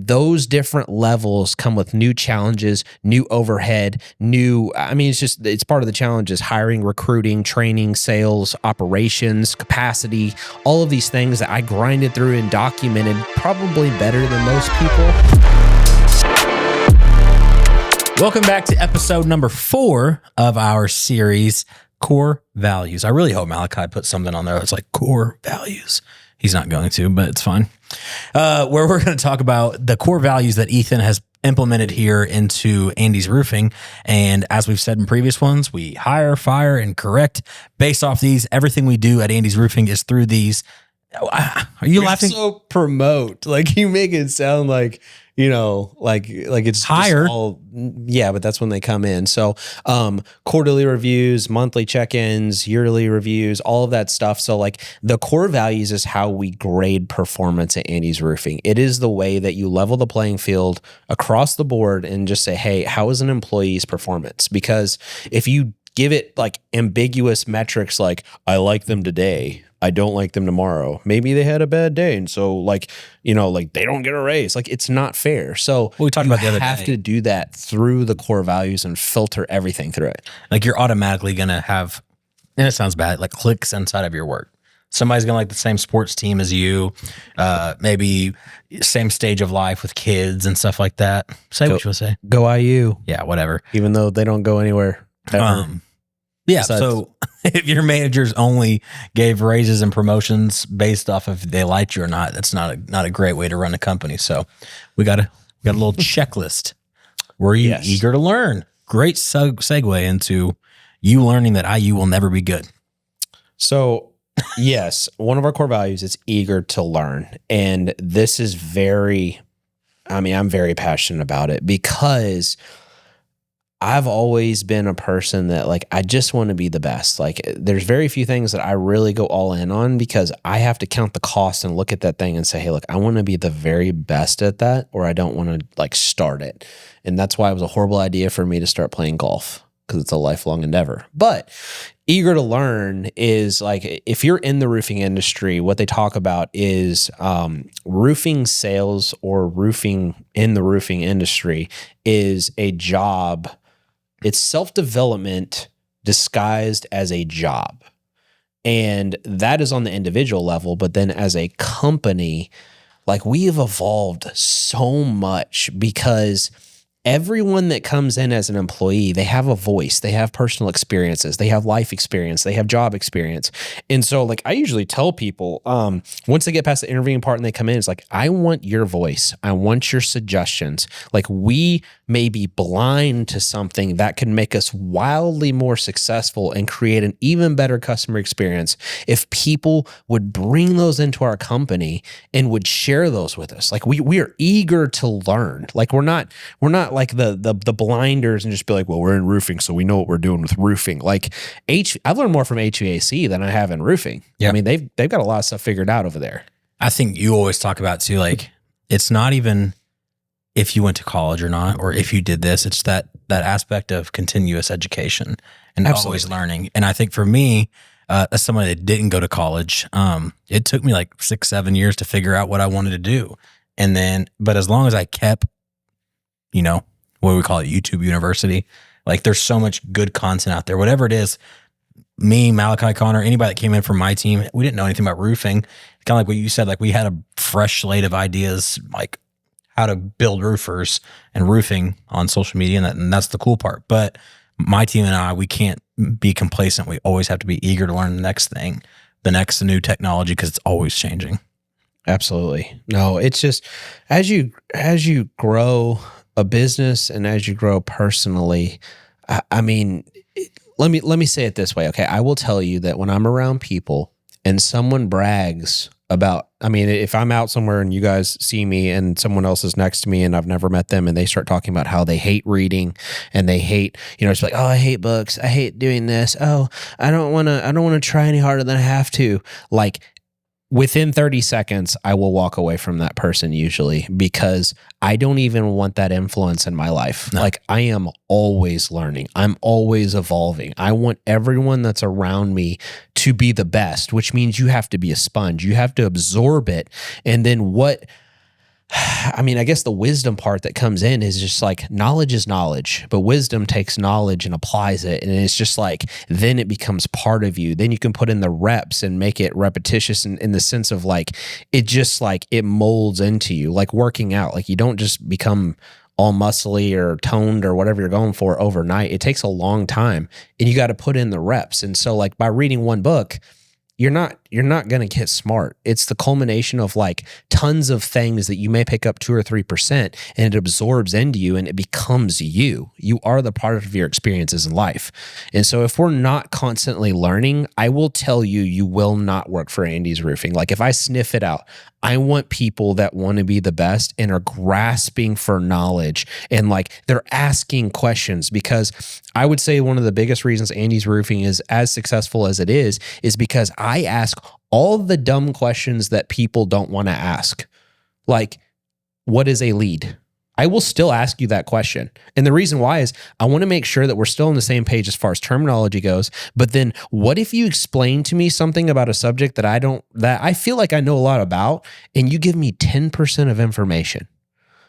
those different levels come with new challenges, new overhead, it's part of the challenges: hiring, recruiting, training, sales, operations, capacity, all of these things that I grinded through and documented probably better than most people. Welcome back to episode number 4 of our series, Core Values. I really hope Malachi put something on there that's like core values. He's not going to, but it's fine. Where we're going to talk about the core values that Ethan has implemented here into Andy's Roofing. And as we've said in previous ones, we hire, fire, and correct based off these. Everything we do at Andy's Roofing is through these. Are you laughing? So promote, like you make it sound like, like it's higher. Yeah, but that's when they come in. So quarterly reviews, monthly check-ins, yearly reviews, all of that stuff. So like the core values is how we grade performance at Andy's Roofing. It is the way that you level the playing field across the board and just say, hey, how is an employee's performance? Because if you give it like ambiguous metrics like, I like them today, I don't like them tomorrow, maybe they had a bad day, and so like they don't get a raise. Like it's not fair. So we talked about the other day. You have to do that through the core values and filter everything through it. Like you're automatically gonna have, and it sounds bad, like clicks inside of your work. Somebody's gonna like the same sports team as you, maybe same stage of life with kids and stuff like that. What you want to say. Go IU. Yeah, whatever. Even though they don't go anywhere ever. Yeah, so if your managers only gave raises and promotions based off of if they liked you or not, that's not a great way to run a company. So we got a little checklist. Were you eager to learn? Great segue into you learning that IU will never be good. So yes, one of our core values is eager to learn. And this is I'm very passionate about it because I've always been a person that like, I just want to be the best. Like there's very few things that I really go all in on because I have to count the cost and look at that thing and say, hey, look, I want to be the very best at that, or I don't want to like start it. And that's why it was a horrible idea for me to start playing golf because it's a lifelong endeavor. But eager to learn is like, if you're in the roofing industry, what they talk about is roofing sales or roofing in the roofing industry is a job. It's self-development disguised as a job. And that is on the individual level. But then as a company, like we have evolved so much because everyone that comes in as an employee, they have a voice, they have personal experiences, they have life experience, they have job experience. And so like I usually tell people, once they get past the interviewing part and they come in, it's like, I want your voice. I want your suggestions. Like we may be blind to something that can make us wildly more successful and create an even better customer experience if people would bring those into our company and would share those with us. Like we are eager to learn. Like we're not like the blinders and just be like, well, we're in roofing, so we know what we're doing with roofing. Like I've learned more from HVAC than I have in roofing. Yeah. I mean, they've got a lot of stuff figured out over there. I think you always talk about too, like it's not even if you went to college or not, or if you did this, it's that aspect of continuous education and always learning. And I think for me, as someone that didn't go to college, it took me like 6-7 years to figure out what I wanted to do. And then, but as long as I kept, what do we call it? YouTube University. Like there's so much good content out there, whatever it is. Me, Malachi, Connor, anybody that came in from my team, we didn't know anything about roofing. Kind of like what you said, like we had a fresh slate of ideas, like how to build roofers and roofing on social media. And that's the cool part. But my team and I, we can't be complacent. We always have to be eager to learn the next thing, the next new technology, because it's always changing. Absolutely. No, it's just as you grow a business and as you grow personally, I mean, let me say it this way. Okay. I will tell you that when I'm around people and someone brags about, I mean, if I'm out somewhere and you guys see me and someone else is next to me and I've never met them and they start talking about how they hate reading and they hate, it's like, oh, I hate books. I hate doing this. Oh, I don't want to try any harder than I have to. Like, within 30 seconds, I will walk away from that person usually because I don't even want that influence in my life. No. Like I am always learning. I'm always evolving. I want everyone that's around me to be the best, which means you have to be a sponge. You have to absorb it. And then I mean, I guess the wisdom part that comes in is just like knowledge is knowledge, but wisdom takes knowledge and applies it. And it's just like, then it becomes part of you. Then you can put in the reps and make it repetitious in the sense of like, it just like it molds into you, like working out. Like you don't just become all muscly or toned or whatever you're going for overnight. It takes a long time and you got to put in the reps. And so like by reading one book, you're not going to get smart. It's the culmination of like tons of things that you may pick up 2 or 3% and it absorbs into you and it becomes you. You are the part of your experiences in life. And so if we're not constantly learning, I will tell you, you will not work for Andy's Roofing. Like if I sniff it out, I want people that want to be the best and are grasping for knowledge and like they're asking questions, because I would say one of the biggest reasons Andy's Roofing is as successful as it is because I ask all the dumb questions that people don't want to ask. Like, what is a lead? I will still ask you that question. And the reason why is I want to make sure that we're still on the same page as far as terminology goes. But then what if you explain to me something about a subject that I feel like I know a lot about, and you give me 10% of information?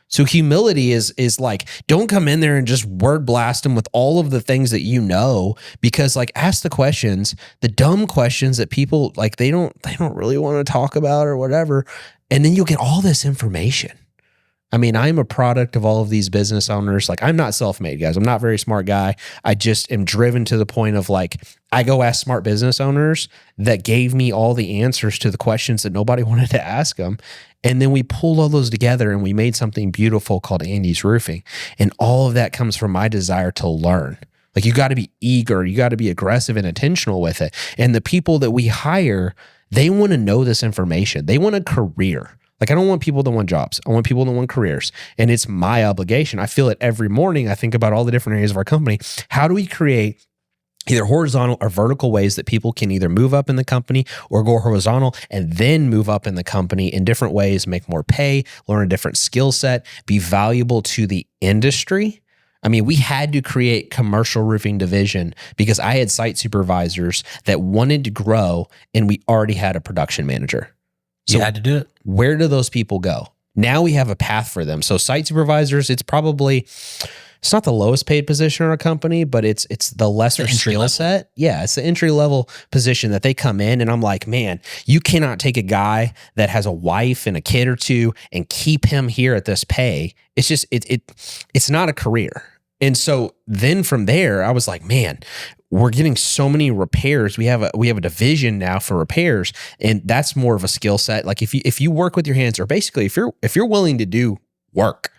So humility is like, don't come in there and just word blast them with all of the things that you know, because like ask the questions, the dumb questions that people like, they don't really want to talk about or whatever. And then you'll get all this information. I mean, I'm a product of all of these business owners. Like I'm not self-made, guys. I'm not a very smart guy. I just am driven to the point of like, I go ask smart business owners that gave me all the answers to the questions that nobody wanted to ask them. And then we pulled all those together and we made something beautiful called Andy's Roofing. And all of that comes from my desire to learn. Like you got to be eager, you got to be aggressive and intentional with it. And the people that we hire, they want to know this information. They want a career. Like I don't want people that want jobs. I want people that want careers. And it's my obligation. I feel it every morning. I think about all the different areas of our company. How do we create either horizontal or vertical ways that people can either move up in the company or go horizontal and then move up in the company in different ways, make more pay, learn a different skill set, be valuable to the industry? I mean, we had to create commercial roofing division because I had site supervisors that wanted to grow and we already had a production manager. So you had to do it. Where do those people go? Now we have a path for them. So site supervisors, it's not the lowest paid position in our company, but it's the lesser skill set. Yeah, it's the entry level position that they come in. And I'm like, man, you cannot take a guy that has a wife and a kid or two and keep him here at this pay. It's just, it's not a career. And so then from there, I was like, man, we're getting so many repairs. We have a division now for repairs, and that's more of a skill set. Like if you work with your hands, or basically if you're willing to do work,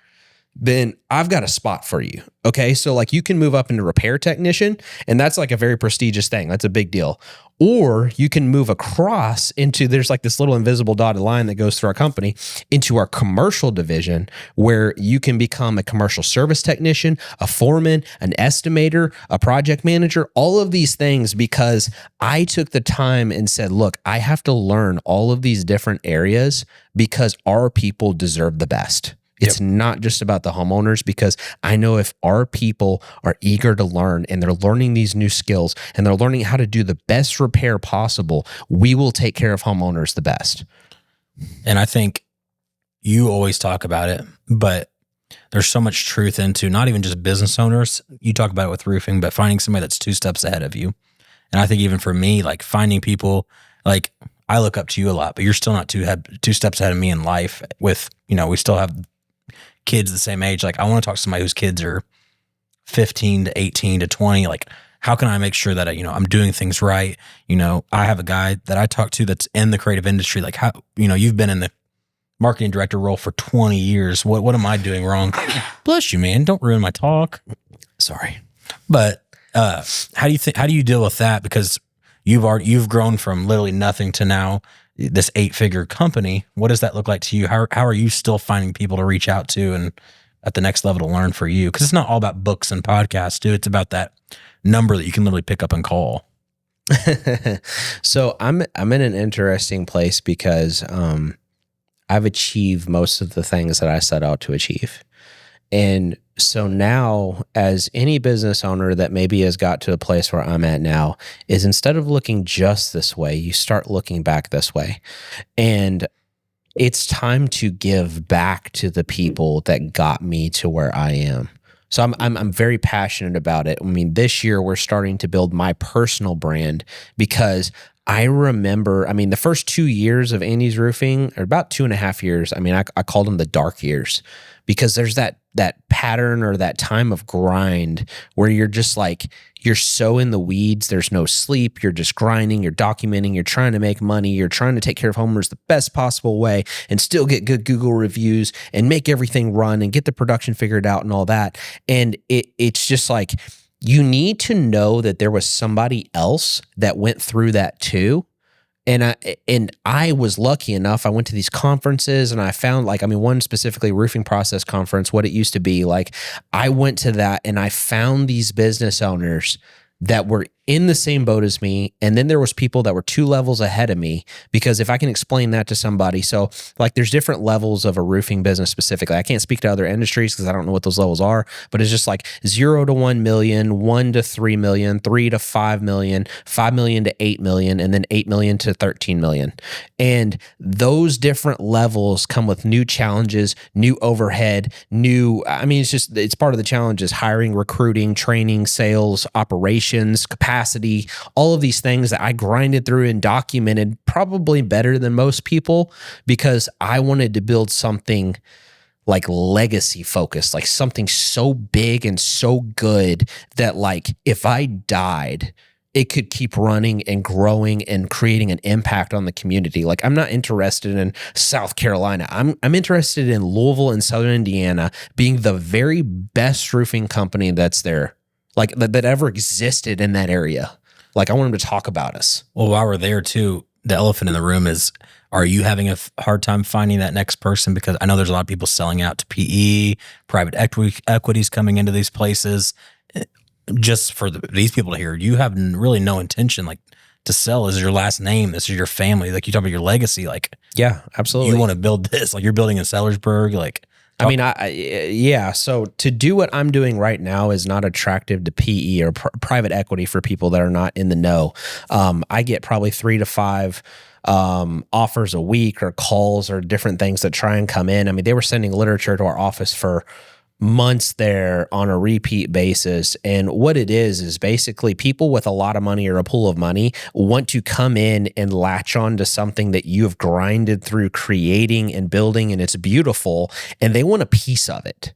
then I've got a spot for you. Okay. So like you can move up into repair technician, and that's like a very prestigious thing. That's a big deal. Or you can move across into, there's like this little invisible dotted line that goes through our company into our commercial division, where you can become a commercial service technician, a foreman, an estimator, a project manager, all of these things, because I took the time and said, look, I have to learn all of these different areas because our people deserve the best. It's not just about the homeowners, because I know if our people are eager to learn and they're learning these new skills and they're learning how to do the best repair possible, we will take care of homeowners the best. And I think you always talk about it, but there's so much truth into not even just business owners. You talk about it with roofing, but finding somebody that's 2 steps ahead of you. And I think even for me, like finding people, like I look up to you a lot, but you're still not 2 steps ahead of me in life with, we still have kids the same age. Like I want to talk to somebody whose kids are 15 to 18 to 20. Like how can I make sure that I'm doing things right? I have a guy that I talk to that's in the creative industry. Like how, you've been in the marketing director role for 20 years. What am I doing wrong? Bless you, man. Don't ruin my talk. Sorry. But how do you deal with that? Because you've grown from literally nothing to now this 8-figure company. What does that look like to you? How are you still finding people to reach out to and at the next level to learn for you? Because it's not all about books and podcasts, dude. It's about that number that you can literally pick up and call. So I'm in an interesting place because I've achieved most of the things that I set out to achieve. And so now, as any business owner that maybe has got to a place where I'm at now, is instead of looking just this way, you start looking back this way. And it's time to give back to the people that got me to where I am. So I'm very passionate about it. I mean, this year we're starting to build my personal brand because I remember, I mean, the first 2 years of Andy's Roofing, or about 2.5 years, I mean, I called them the dark years because there's that pattern or that time of grind where you're just like, you're so in the weeds, there's no sleep, you're just grinding, you're documenting, you're trying to make money, you're trying to take care of homeowners the best possible way and still get good Google reviews and make everything run and get the production figured out and all that. And it's just like, you need to know that there was somebody else that went through that too. And I was lucky enough. I went to these conferences and I found, like, I mean, one specifically, roofing process conference, what it used to be. Like, I went to that and I found these business owners that were in the same boat as me. And then there was people that were 2 levels ahead of me, because if I can explain that to somebody, so like there's different levels of a roofing business specifically. I can't speak to other industries because I don't know what those levels are, but it's just like 0 to 1 million, 1 to 3 million, 3 to 5 million, 5 million to 8 million, and then 8 million to 13 million. And those different levels come with new challenges, new overhead, it's part of the challenges: hiring, recruiting, training, sales, operations, capacity, all of these things that I grinded through and documented probably better than most people, because I wanted to build something like legacy focused, like something so big and so good that, like, if I died, it could keep running and growing and creating an impact on the community. Like, I'm not interested in South Carolina. I'm interested in Louisville and Southern Indiana being the very best roofing company that's there, like that ever existed in that area. Like, I want them to talk about us. Well, while we're there too, the elephant in the room is, are you having a hard time finding that next person? Because I know there's a lot of people selling out to PE, private equities coming into these places. Just for these people to hear, you have really no intention, like, to sell. This is your last name. This is your family. Like, you talk about your legacy. Like, yeah, absolutely. You want to build this. Like, you're building in Sellersburg. Like, so to do what I'm doing right now is not attractive to PE or private equity for people that are not in the know. I get probably 3 to 5 offers a week, or calls, or different things that try and come in. I mean, they were sending literature to our office for months there on a repeat basis. And what it is basically people with a lot of money or a pool of money want to come in and latch on to something that you have grinded through creating and building, and it's beautiful, and they want a piece of it.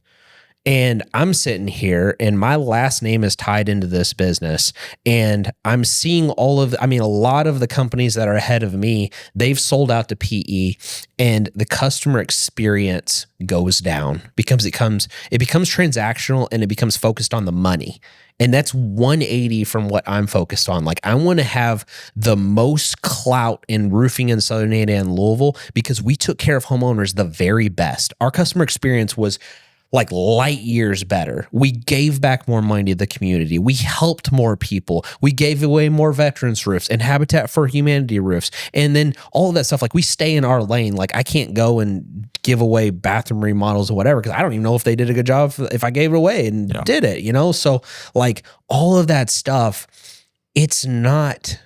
And I'm sitting here and my last name is tied into this business, and I'm seeing a lot of the companies that are ahead of me, they've sold out to PE, and the customer experience goes down because it becomes transactional and it becomes focused on the money. And that's 180 from what I'm focused on. Like, I want to have the most clout in roofing in Southern Indiana and Louisville because we took care of homeowners the very best. Our customer experience was like light years better. We gave back more money to the community. We helped more people. We gave away more veterans roofs and Habitat for Humanity roofs. And then all of that stuff, like, we stay in our lane. Like, I can't go and give away bathroom remodels or whatever, because I don't even know if they did a good job if I gave it away and did it, So, like, all of that stuff, it's not...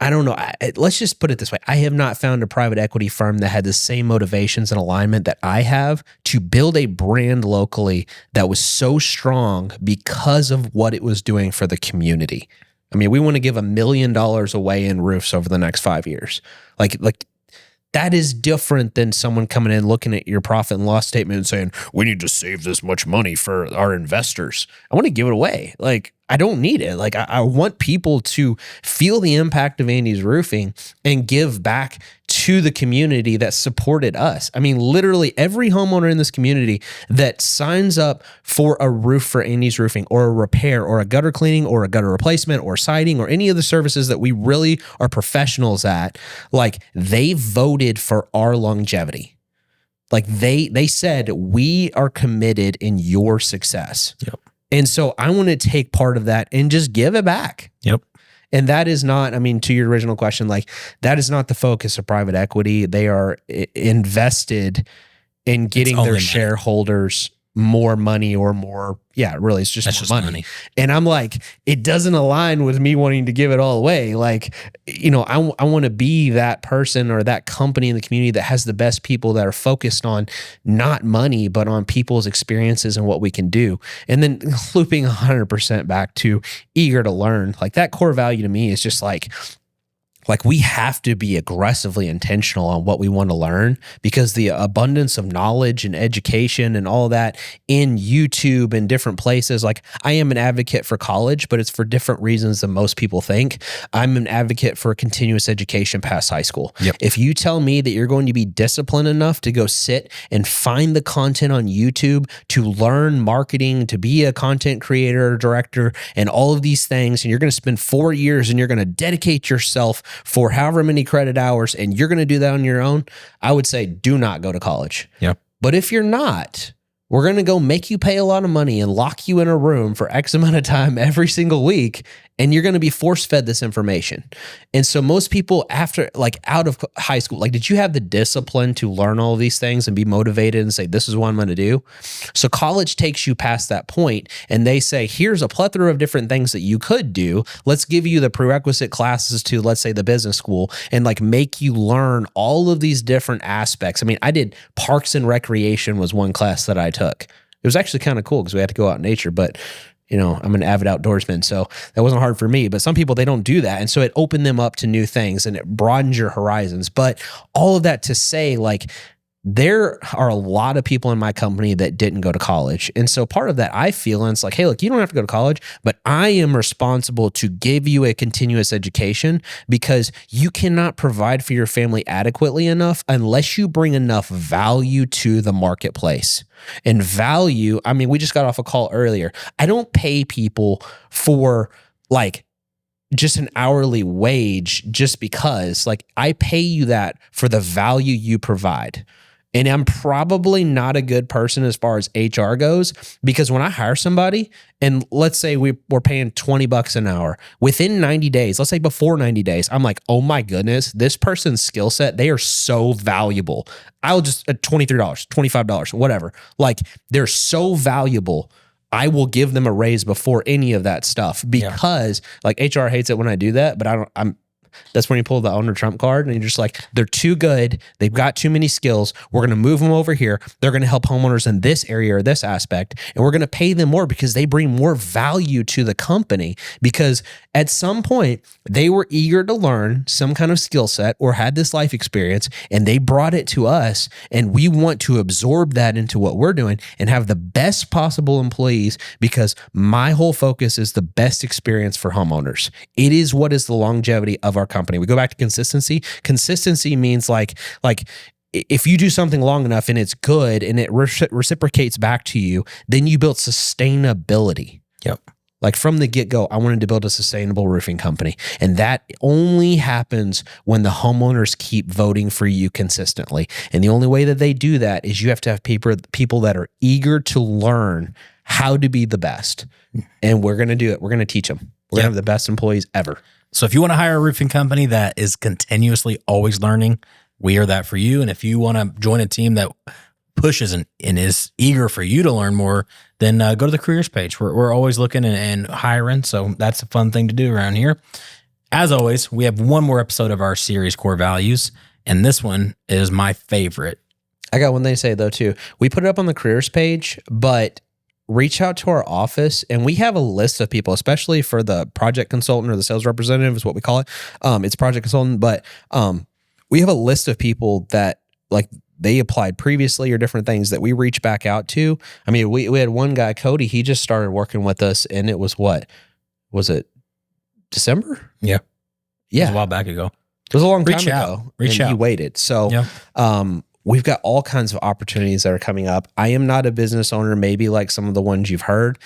I don't know. Let's just put it this way. I have not found a private equity firm that had the same motivations and alignment that I have to build a brand locally that was so strong because of what it was doing for the community. I mean, we want to give $1 million away in roofs over the next 5 years. Like that is different than someone coming in, looking at your profit and loss statement and saying, we need to save this much money for our investors. I want to give it away. Like, I don't need it. Like, I want people to feel the impact of Andy's Roofing and give back to the community that supported us. I mean, literally every homeowner in this community that signs up for a roof for Andy's Roofing, or a repair, or a gutter cleaning, or a gutter replacement, or siding, or any of the services that we really are professionals at, like, they voted for our longevity. Like, they said, we are committed in your success. Yep. And so I want to take part of that and just give it back. Yep. And that is not, I mean, to your original question, like, that is not the focus of private equity. They are invested in getting their shareholders more money or more. Yeah, really, it's just more money. And I'm like, it doesn't align with me wanting to give it all away. Like, I want to be that person or that company in the community that has the best people that are focused on not money, but on people's experiences and what we can do. And then looping 100% back to eager to learn, like that core value to me is just like we have to be aggressively intentional on what we want to learn, because the abundance of knowledge and education and all that in YouTube and different places, like I am an advocate for college, but it's for different reasons than most people think. I'm an advocate for continuous education past high school. Yep. If you tell me that you're going to be disciplined enough to go sit and find the content on YouTube to learn marketing, to be a content creator, director, and all of these things, and you're going to spend 4 years and you're going to dedicate yourself for however many credit hours, and you're going to do that on your own, I would say do not go to college. Yep. But if you're not, we're going to go make you pay a lot of money and lock you in a room for X amount of time every single week, and you're going to be force-fed this information. And so most people after, like out of high school, like did you have the discipline to learn all of these things and be motivated and say, this is what I'm going to do? So college takes you past that point, and they say, here's a plethora of different things that you could do. Let's give you the prerequisite classes to, let's say, the business school, and like make you learn all of these different aspects. I mean, I did Parks and Recreation was one class that I took. It was actually kind of cool because we had to go out in nature, but I'm an avid outdoorsman, so that wasn't hard for me. But some people, they don't do that. And so it opened them up to new things and it broadens your horizons. But all of that to say, like, there are a lot of people in my company that didn't go to college. And so part of that I feel, and it's like, hey, look, you don't have to go to college, but I am responsible to give you a continuous education, because you cannot provide for your family adequately enough unless you bring enough value to the marketplace. And value, I mean, we just got off a call earlier. I don't pay people for like just an hourly wage just because, like, I pay you that for the value you provide. And I'm probably not a good person as far as HR goes, because when I hire somebody, and let's say we're paying $20 an hour, within 90 days, let's say before 90 days, I'm like, oh my goodness, this person's skill set, they are so valuable. I'll just $23, $25, whatever. Like, they're so valuable. I will give them a raise before any of that stuff, because like HR hates it when I do that, but that's when you pull the owner trump card and you're just like, they're too good. They've got too many skills. We're going to move them over here. They're going to help homeowners in this area or this aspect. And we're going to pay them more because they bring more value to the company, because at some point they were eager to learn some kind of skill set or had this life experience, and they brought it to us. And we want to absorb that into what we're doing and have the best possible employees, because my whole focus is the best experience for homeowners. It is what is the longevity of our company. We go back to consistency. Consistency means like if you do something long enough and it's good and it reciprocates back to you, then you build sustainability. Yep. Like from the get-go, I wanted to build a sustainable roofing company. And that only happens when the homeowners keep voting for you consistently. And the only way that they do that is you have to have people that are eager to learn how to be the best. And we're going to do it. We're going to teach them. We're going to have the best employees ever. So if you want to hire a roofing company that is continuously always learning, we are that for you. And if you want to join a team that pushes and is eager for you to learn more, then go to the careers page. We're always looking and hiring. So that's a fun thing to do around here. As always, we have one more episode of our series, Core Values. And this one is my favorite. I got one thing to say though, too. We put it up on the careers page, but reach out to our office, and we have a list of people, especially for the project consultant or the sales representative is what we call it. It's project consultant, but we have a list of people that like they applied previously or different things that we reach back out to. I mean, we had one guy, Cody, he just started working with us, and it was was it December? Yeah. Yeah. It was a while back ago. It was a long time ago. Reach out. He waited. So, we've got all kinds of opportunities that are coming up. I am not a business owner, maybe like some of the ones you've heard.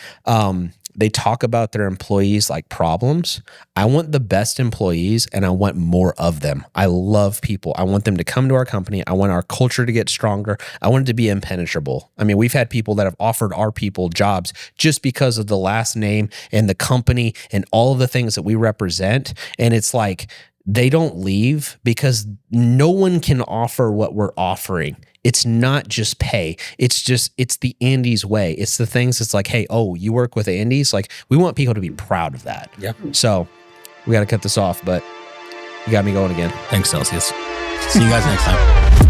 They talk about their employees like problems. I want the best employees, and I want more of them. I love people. I want them to come to our company. I want our culture to get stronger. I want it to be impenetrable. I mean, we've had people that have offered our people jobs just because of the last name and the company and all of the things that we represent. And it's like, they don't leave because no one can offer what we're offering. It's not just pay. It's the Andy's way. It's the things that's like, hey, oh, you work with Andy's? Like, we want people to be proud of that. Yeah. So we got to cut this off, but you got me going again. Thanks, Celsius. See you guys next time.